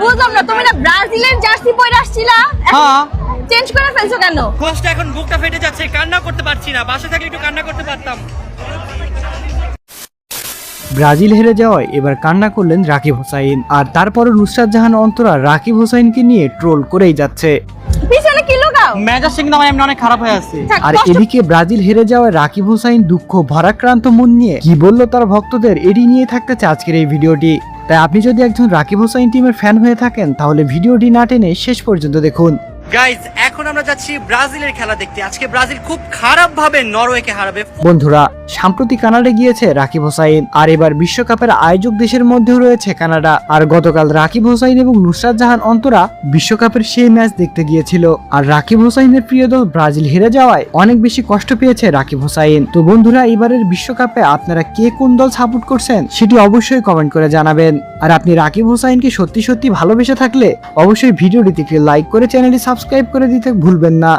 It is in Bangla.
বুঝলাম না, তুমি না ব্রাজিলের জার্সি পরে আসছিলা? হ্যাঁ, চেঞ্জ করে ফেলছো কেন? কষ্ট এখন বুকটা ফেটে যাচ্ছে, কান্না করতে পারছি না। বাসা থাকলে একটু কান্না করতে পারতাম। ব্রাজিল হেরে যাওয়ায় এবার কান্না করলেন রাকিব হোসাইন। আর তারপরও নুসরাত জাহান অন্তরা রাকিব হোসাইনকে নিয়ে ট্রোল করেই যাচ্ছে। পিছনে কি লুকাও? মেজাজ কিন্তু আমার এমনি অনেক খারাপ হয়ে আছে। আর এদিকে ব্রাজিল হেরে যাওয়ায় রাকিব হোসাইন দুঃখ ভারাক্রান্ত মন নিয়ে কি বললো তার ভক্তদের, এটি নিয়ে থাকতেছে আজকের এই ভিডিওটি। তাই আপনি যদি একজন রাকিব হোসাইন টিমের ফ্যান হয়ে থাকেন তাহলে ভিডিওটি না টেনে শেষ পর্যন্ত দেখুন। গাইজ, এখন আমরা যাচ্ছি ব্রাজিলের খেলা দেখতে। আজকে ব্রাজিল খুব খারাপ ভাবে নরওয়েকে হারাবে। বন্ধুরা, সাম্প্রতিক কানাডা গিয়েছে রাকিব হোসাইন, আর এবার বিশ্বকাপের আয়োজক দেশের মধ্যেও রয়েছে কানাডা। আর গতকাল রাকিব হোসাইন এবং নুসরাত জাহান অন্তরা বিশ্বকাপের সেই ম্যাচ দেখতে গিয়েছিল। আর রাকিব হোসাইনের প্রিয় দল ব্রাজিল হেরে যাওয়ায় অনেক বেশি কষ্ট পেয়েছে রাকিব হোসাইন। তো বন্ধুরা, এবারের বিশ্বকাপে আপনারা কে কোন দল সাপোর্ট করছেন সেটি অবশ্যই কমেন্ট করে জানাবেন। আর আপনি রাকিব হোসাইনকে সত্যি সত্যি ভালোবেসে থাকলে অবশ্যই ভিডিওটিতে একটি লাইক করে চ্যানেলটি সাবস্ক্রাইব করে দিতে ভুলবেন না।